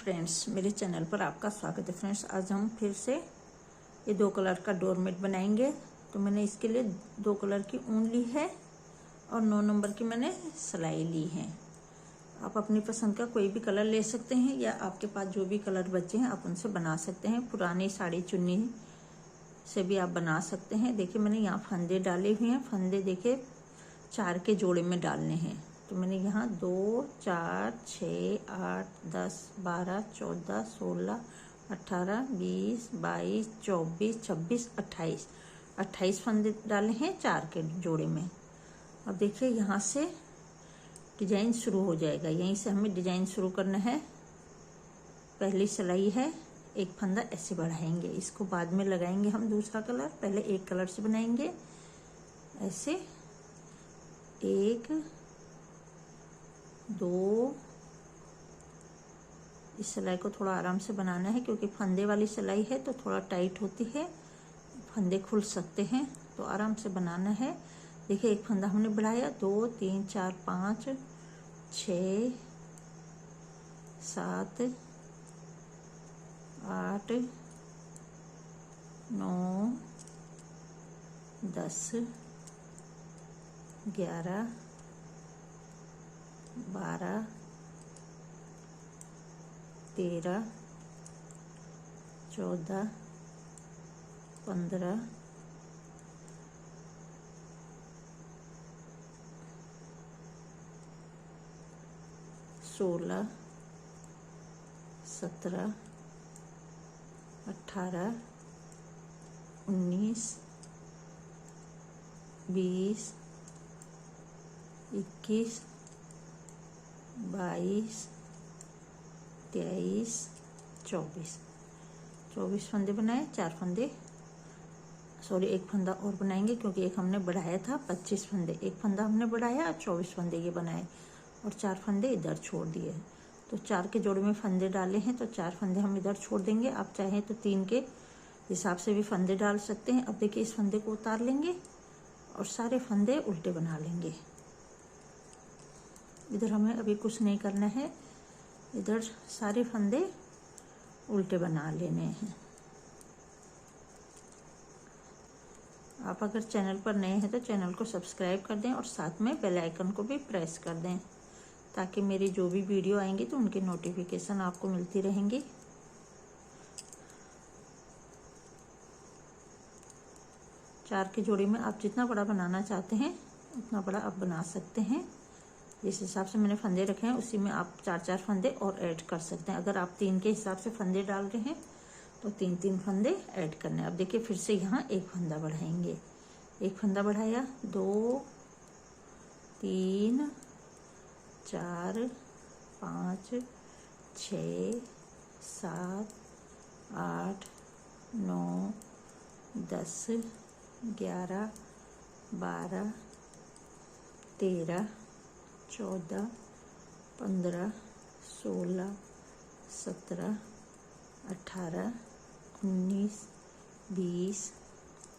Friends, मेरे channel पर आपका स्वागत है। फ्रेंड्स, आज हम फिर से ये 2 कलर का डोरमेट बनाएंगे। तो मैंने इसके लिए 2 कलर की ऊन ली है और 9 नंबर की मैंने सिलाई ली है। आप अपनी पसंद का कोई भी कलर ले सकते हैं या आपके पास जो भी कलर बचे हैं आप उनसे बना सकते हैं। पुरानी साड़ी चुन्नी से भी आप बना सकते हैं। देखिए, मैंने यहाँ फंदे डाले हुए हैं। फंदे देखिए 4 के जोड़े में डालने हैं। तो मैंने यहाँ 2, 4, 6, 8, 10, 12, 14, 16, 18, 20, 22, 24, 26, 28 फंदे डाले हैं 4 के जोड़े में। अब देखिए, यहाँ से डिजाइन शुरू हो जाएगा। यहीं से हमें डिजाइन शुरू करना है। पहली सिलाई है, एक फंदा ऐसे बढ़ाएंगे, इसको बाद में लगाएंगे हम दूसरा कलर। पहले एक कलर से बनाएंगे ऐसे, 1, 2। इस सिलाई को थोड़ा आराम से बनाना है क्योंकि फंदे वाली सिलाई है तो थोड़ा टाइट होती है, फंदे खुल सकते हैं, तो आराम से बनाना है। देखिए, एक फंदा हमने बढ़ाया, 2, 3, 4, 5, 6, 7, 8, 9, 10, 11, 12, 13, 14, 15, 16, 17, 18, 19, 20, 21, 22, 23, 24 फंदे बनाए। 4 फंदे, सॉरी, एक फंदा और बनाएंगे क्योंकि एक हमने बढ़ाया था। 25 फंदे, एक फंदा हमने बढ़ाया, 24 फंदे ये बनाए और 4 फंदे इधर छोड़ दिए। तो 4 के जोड़े में फंदे डाले हैं तो 4 फंदे हम इधर छोड़ देंगे। आप चाहें तो 3 के हिसाब से भी फंदे डाल सकते हैं। अब देखिए, इस फंदे को उतार लेंगे और सारे फंदे उल्टे बना लेंगे। इधर हमें अभी कुछ नहीं करना है, इधर सारे फंदे उल्टे बना लेने हैं। आप अगर चैनल पर नए हैं तो चैनल को सब्सक्राइब कर दें और साथ में बेल आइकन को भी प्रेस कर दें ताकि मेरी जो भी वीडियो आएंगी तो उनकी नोटिफिकेशन आपको मिलती रहेंगी। चार के जोड़ी में आप जितना बड़ा बनाना चाहते हैं उतना बड़ा आप बना सकते हैं। जिस हिसाब से मैंने फंदे रखे हैं उसी में आप 4-4 फंदे और ऐड कर सकते हैं। अगर आप 3 के हिसाब से फंदे डाल रहे हैं तो 3-3 फंदे ऐड करने हैं। अब देखिए, फिर से यहाँ एक फंदा बढ़ाएंगे। एक फंदा बढ़ाया, 2, 3, 4, 5, 6, 7, 8, 9, 10, 11, 12, 13, 14, 15, 16, 17, 18, 19, 20,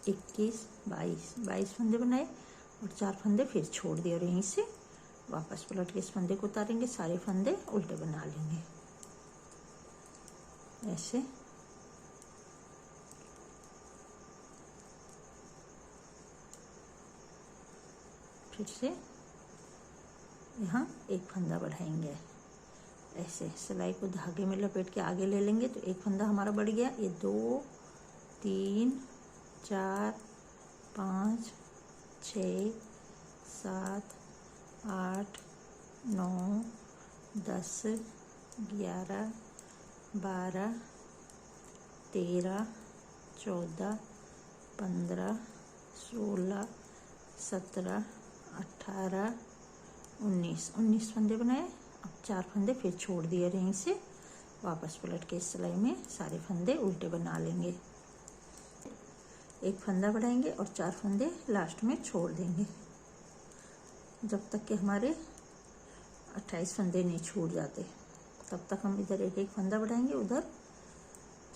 21, 22 फंदे बनाए और 4 फंदे फिर छोड़ दिए और यहीं से वापस पलट के इस फंदे को उतारेंगे। सारे फंदे उल्टे बना लेंगे ऐसे। फिर से यहाँ एक फंदा बढ़ाएंगे ऐसे। सिलाई को धागे में लपेट के आगे ले लेंगे तो एक फंदा हमारा बढ़ गया। ये 2, 3, 4, 5, 6, 7, 8, 9, 10, 11, 12, 13, 14, 15, 16, 17, 18, 19 फंदे बनाए। अब 4 फंदे फिर छोड़ दिए, यहीं से वापस पलट के इस सिलाई में सारे फंदे उल्टे बना लेंगे। एक फंदा बढ़ाएंगे और 4 फंदे लास्ट में छोड़ देंगे जब तक कि हमारे 28 फंदे नहीं छूट जाते। तब तक हम इधर एक फंदा बढ़ाएंगे, उधर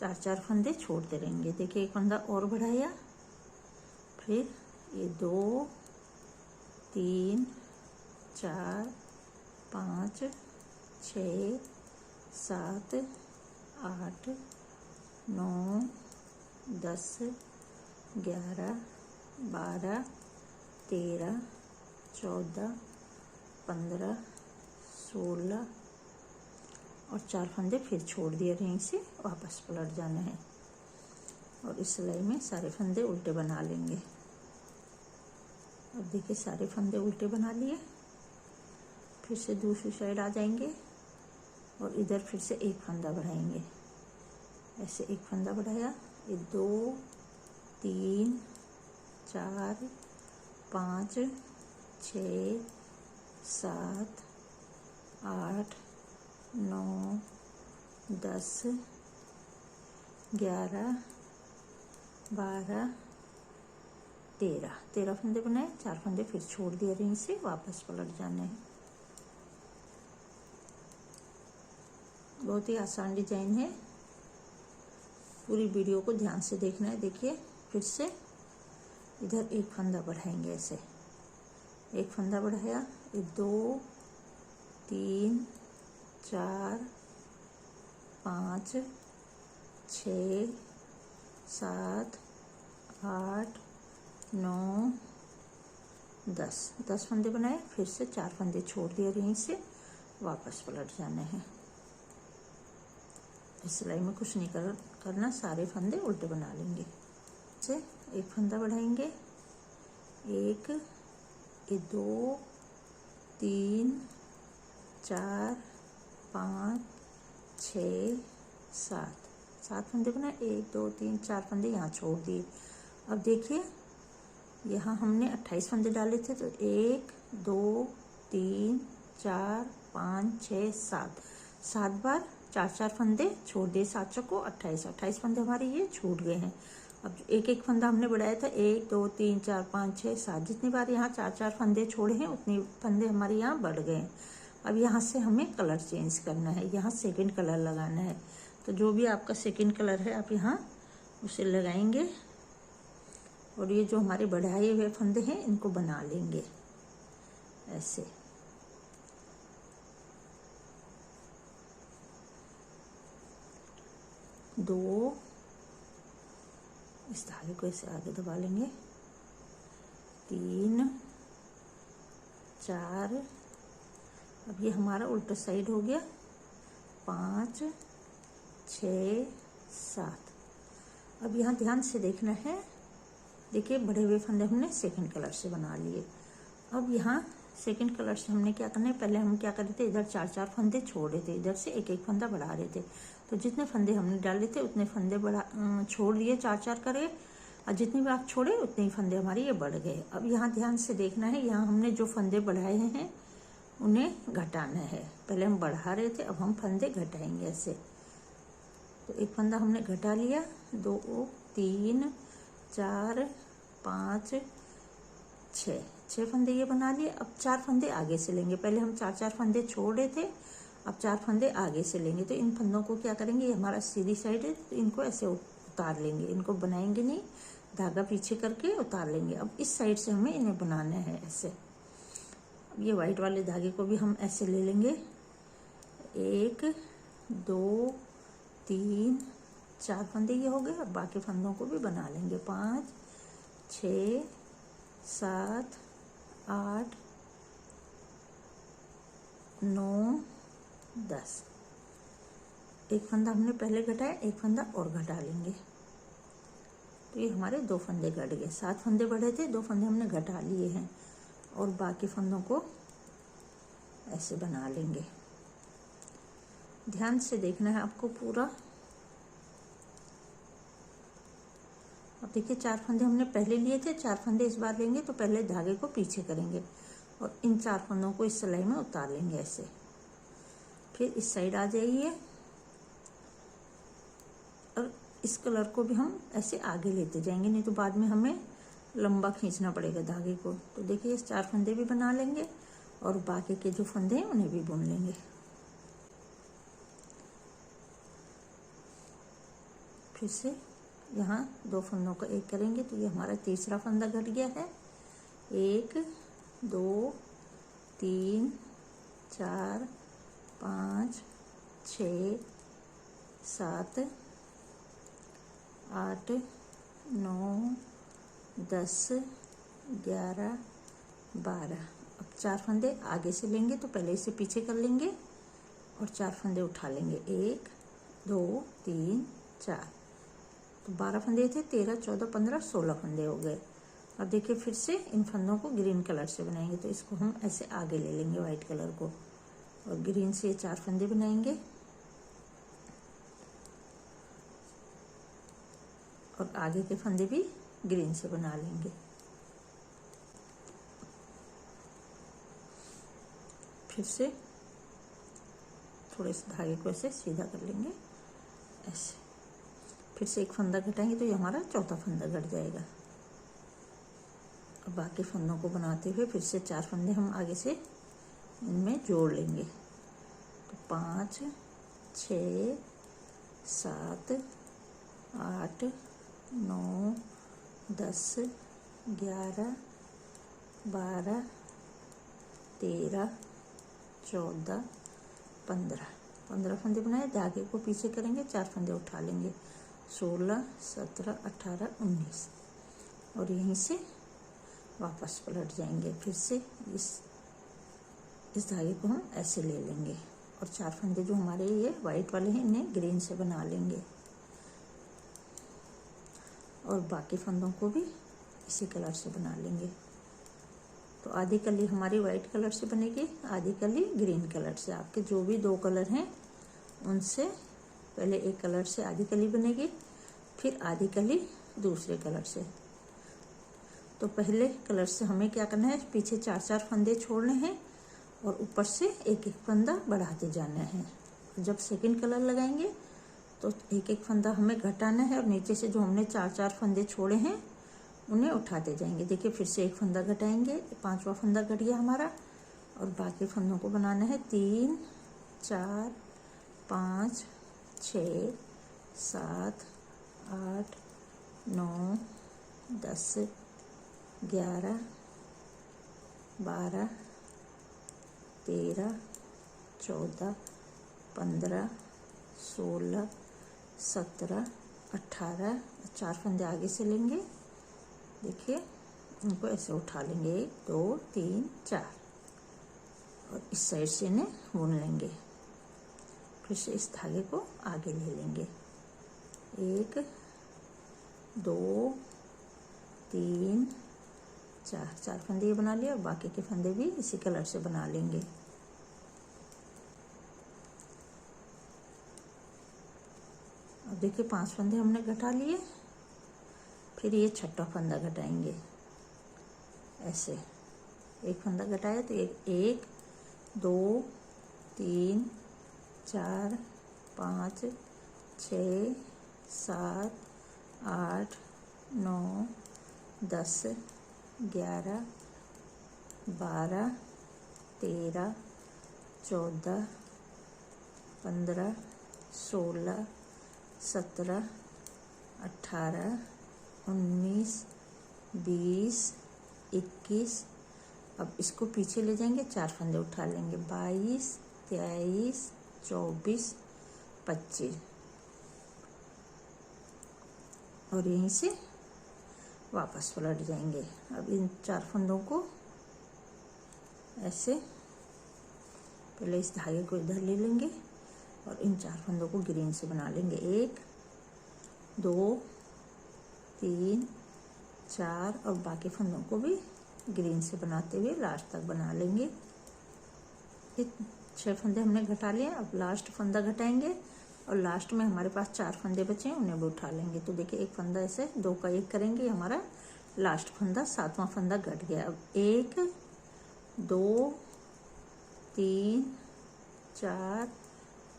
4-4 फंदे छोड़ते रहेंगे। देखिए, एक फंदा और बढ़ाया, फिर ये 2, 3, 4, 5, 6, 7 8 9 10 11 12 13 14 15 16 और 4 फंदे फिर छोड़ दिए रिंग से, वापस पलट जाना है और इस सिलाई में सारे फंदे उल्टे बना लेंगे। अब देखिए सारे फंदे उल्टे बना लिए, फिर से दूसरी साइड आ जाएंगे और इधर फिर से एक फंदा बढ़ाएंगे। ऐसे एक फंदा बढ़ाया, ये 2 3 4 5 6 7 8 9 10 11 12 13 फंदे बनाए, 4 फंदे फिर छोड़ दिए रिंग से, वापस पलट जाना है। बहुत ही आसान डिजाइन है, पूरी वीडियो को ध्यान से देखना है। देखिए फिर से इधर एक फंदा बढ़ाएंगे, ऐसे एक फंदा बढ़ाया, 2 3 4 5 6 7 8 9 10 फंदे बनाए, फिर से 4 फंदे छोड़ दिए रिंग से, वापस पलट जाना है। इस सिलाई में कुछ नहीं करना, सारे फंदे उल्टे बना लेंगे। से एक फंदा बढ़ाएंगे, 1 2 3 4 5 6 7 फंदे बनाए, 1 2 3 4 फंदे यहाँ छोड़ दिए। अब देखिए यहाँ हमने 28 फंदे डाले थे, तो 1 2 3 4 5 6 7 बार 4 फंदे छोड़ दिए, 7 चौको 28 फंदे हमारे ये छूट गए हैं। अब एक एक फंदा हमने बढ़ाया था, 1 2 3 4 5 6 7, जितनी बार यहाँ 4 फंदे छोड़े हैं उतनी फंदे हमारे यहाँ बढ़ गए हैं। अब यहाँ से हमें कलर चेंज करना है, यहाँ सेकंड कलर लगाना है। तो जो भी आपका सेकंड कलर है आप यहाँ उसे लगाएंगे और ये जो हमारे बढ़ाए हुए फंदे हैं इनको बना लेंगे ऐसे। दो, इस धागे को ऐसे आगे दबा लेंगे, 3 4, अब ये हमारा उल्टा साइड हो गया, 5 6 7। अब यहाँ ध्यान से देखना है, देखिए बढ़े हुए फंदे हमने सेकंड कलर से बना लिए। अब यहाँ सेकंड कलर से हमने क्या करना है, पहले हम क्या कर रहे थे, इधर 4 फंदे छोड़ रहे थे, इधर से एक एक फंदा बढ़ा रहे थे। तो जितने फंदे हमने डाले थे उतने फंदे छोड़ दिए, 4 करे, और जितनी भी आप छोड़े उतने ही फंदे हमारे ये बढ़ गए। अब यहाँ ध्यान से देखना है, यहाँ हमने जो फंदे बढ़ाए हैं उन्हें घटाना है। पहले हम बढ़ा रहे थे, अब हम फंदे घटाएंगे ऐसे। तो एक फंदा हमने घटा लिया, 2 3 4 5 6 फंदे ये बना लिए। अब 4 फंदे आगे से लेंगे, पहले हम 4 फंदे छोड़ रहे थे, अब 4 फंदे आगे से लेंगे। तो इन फंदों को क्या करेंगे, ये हमारा सीधी साइड है तो इनको ऐसे उतार लेंगे, इनको बनाएंगे नहीं, धागा पीछे करके उतार लेंगे। अब इस साइड से हमें इन्हें बनाना है ऐसे। अब ये वाइट वाले धागे को भी हम ऐसे ले लेंगे, 1 2 3 4 फंदे ये हो गए। अब बाकी फंदों को भी बना लेंगे, 5 6 7 8 9 10। एक फंदा हमने पहले घटाया, एक फंदा और घटा लेंगे, तो ये हमारे 2 फंदे घट गए। 7 फंदे बढ़े थे, 2 फंदे हमने घटा लिए हैं और बाकी फंदों को ऐसे बना लेंगे। ध्यान से देखना है आपको पूरा। अब देखिए 4 फंदे हमने पहले लिए थे, 4 फंदे इस बार लेंगे, तो पहले धागे को पीछे करेंगे और इन 4 फंदों को इस सिलाई में उतार लेंगे ऐसे। फिर इस साइड आ जाइए और इस कलर को भी हम ऐसे आगे लेते जाएंगे, नहीं तो बाद में हमें लंबा खींचना पड़ेगा धागे को। तो देखिए इस 4 फंदे भी बना लेंगे और बाकी के जो फंदे हैं उन्हें भी बुन लेंगे। फिर से यहाँ 2 फंदों का एक करेंगे, तो ये हमारा तीसरा फंदा घट गया है। 1 2 3 4 5 6 7 8 9 10 11 12। अब 4 फंदे आगे से लेंगे तो पहले इसे पीछे कर लेंगे और 4 फंदे उठा लेंगे। 1 2 3 4। तो 12 फंदे थे, 13 14 15 16 फंदे हो गए। अब देखिए फिर से इन फंदों को ग्रीन कलर से बनाएंगे। तो इसको हम ऐसे आगे ले लेंगे वाइट कलर को और ग्रीन से ये 4 फंदे बनाएंगे और आगे के फंदे भी ग्रीन से बना लेंगे। फिर से थोड़े से धागे को ऐसे सीधा कर लेंगे, ऐसे। फिर से एक फंदा घटाएंगे तो ये हमारा चौथा फंदा घट जाएगा। अब बाकी फंदों को बनाते हुए फिर से 4 फंदे हम आगे से इनमें जोड़ लेंगे। तो 5 6 7 8 9 10 11 12 13 14 15 फंदे बनाए। धागे को पीछे करेंगे, 4 फंदे उठा लेंगे। 16 17 18 19 और यहीं से वापस पलट जाएंगे। फिर से इस धागे को हम ऐसे ले लेंगे और 4 फंदे जो हमारे ये वाइट वाले हैं इन्हें ग्रीन से बना लेंगे और बाकी फंदों को भी इसी कलर से बना लेंगे। तो आधी कली हमारी वाइट कलर से बनेगी, आधी कली ग्रीन कलर से। आपके जो भी 2 कलर हैं उनसे पहले एक कलर से आधी कली बनेगी, फिर आधी कली दूसरे कलर से। तो पहले कलर से हमें क्या करना है, पीछे 4 फंदे छोड़ने हैं और ऊपर से एक एक फंदा बढ़ाते जाना है। जब सेकंड कलर लगाएंगे तो एक एक फंदा हमें घटाना है और नीचे से जो हमने 4 फंदे छोड़े हैं उन्हें उठाते जाएंगे। देखिए फिर से एक फंदा घटाएंगे, 5वां फंदा घट गया हमारा और बाकी फंदों को बनाना है 3 4 5 6 7 8 9 10 11 12 13 14 15 16 17 18। 4 फंदे आगे से लेंगे, देखिए उनको ऐसे उठा लेंगे। 1 2 3 4 और इस साइड से इन्हें बुन लेंगे। फिर से इस धागे को आगे ले लेंगे। 1 2 3 4 फंदे ये बना लिया और बाकी के फंदे भी इसी कलर से बना लेंगे। अब देखिए 5 फंदे हमने घटा लिए, फिर ये 6वां फंदा घटाएंगे। ऐसे एक फंदा घटाया तो 1 2 3 4 5 6 7 8 9 10 11 12 13 14 15 16 17 18 19 20 21। अब इसको पीछे ले जाएंगे, 4 फंदे उठा लेंगे। 22 23 24 25 और यहीं से वापस पलट जाएंगे। अब इन 4 फंदों को ऐसे पहले इस धागे को इधर ले लेंगे और इन 4 फंदों को ग्रीन से बना लेंगे। 1 2 3 4 और बाकी फंदों को भी ग्रीन से बनाते हुए लास्ट तक बना लेंगे। ये 6 फंदे हमने घटा लिए। अब लास्ट फंदा घटाएंगे और लास्ट में हमारे पास 4 फंदे बचे हैं, उन्हें भी उठा लेंगे। तो देखिए एक फंदा ऐसे 2 का 1 करेंगे, हमारा लास्ट फंदा 7वां फंदा घट गया। अब 1 2 3 4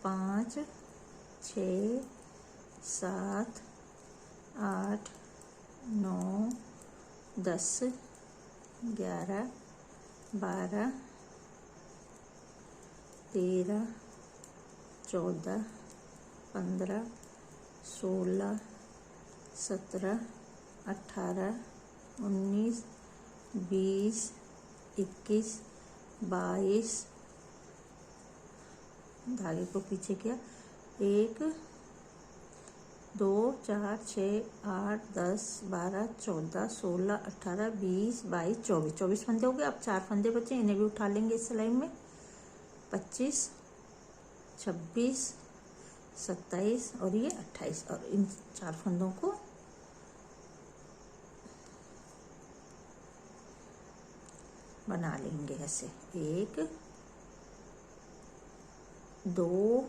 5 6 7 8 9 10 11 12 13 14 15 16 17 18 19 20 21 22 धागे को पीछे किया, 1 2 4 6 8 10 12 14 16 18 20 22 24 फंदे हो गए। अब 4 फंदे बचे, इन्हें भी उठा लेंगे इस सिलाई में। 25 26 27 और ये 28, और इन 4 फंदों को बना लेंगे ऐसे। 1 2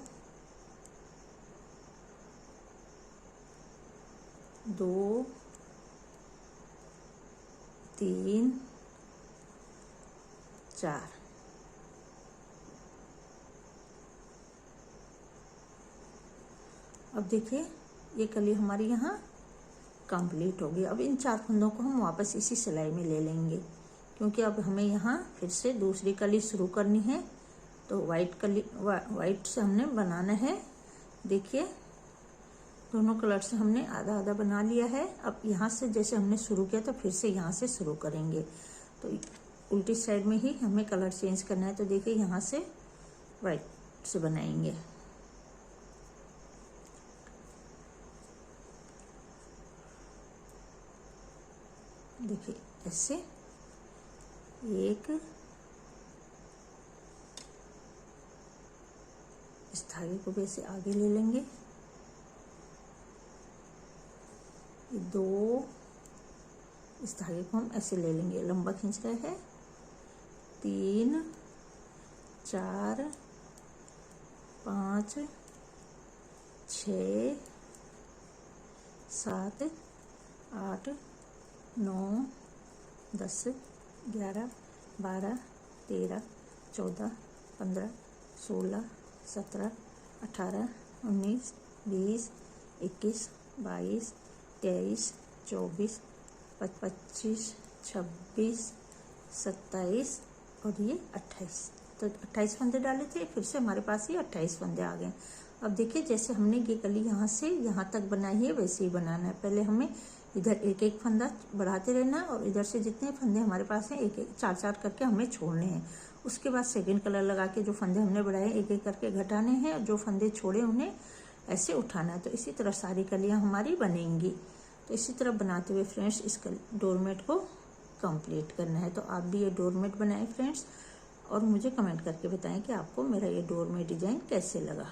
2 3 4। अब देखिए ये कली हमारी यहाँ कंप्लीट हो गई। अब इन 4 फंदों को हम वापस इसी सिलाई में ले लेंगे, क्योंकि अब हमें यहाँ फिर से दूसरी कली शुरू करनी है। तो वाइट से हमने बनाना है। देखिए दोनों कलर से हमने आधा आधा बना लिया है। अब यहाँ से जैसे हमने शुरू किया तो फिर से यहाँ से शुरू करेंगे। तो उल्टी साइड में ही हमें कलर चेंज करना है। तो देखिए यहाँ से वाइट से बनाएंगे। देखिए ऐसे एक इस धागे को भी ऐसे आगे ले लेंगे, 2 इस धागे को हम ऐसे ले लेंगे, लंबा खींच रहे हैं, 3 4 5 6 7 8 9 10 11 12 13 14 15 16 17 18 19 20 21 22 23 24 25 26 27 और ये 28। तो 28 फंदे डाले थे, फिर से हमारे पास ये 28 फंदे आ गए। अब देखिए जैसे हमने ये कली यहाँ से यहाँ तक बनाई है वैसे ही बनाना है। पहले हमें इधर एक एक फंदा बढ़ाते रहना है और इधर से जितने फंदे हमारे पास हैं एक एक 4 करके हमें छोड़ने हैं। उसके बाद सेकंड कलर लगा के जो फंदे हमने बढ़ाए एक एक करके घटाने हैं और जो फंदे छोड़े उन्हें ऐसे उठाना है। तो इसी तरह सारी कलियां हमारी बनेंगी। तो इसी तरह बनाते हुए फ्रेंड्स इस डोरमेट को कंप्लीट करना है। तो आप भी ये डोरमेट बनाएं फ्रेंड्स, और मुझे कमेंट करके बताएं कि आपको मेरा ये डोरमेट डिज़ाइन कैसे लगा।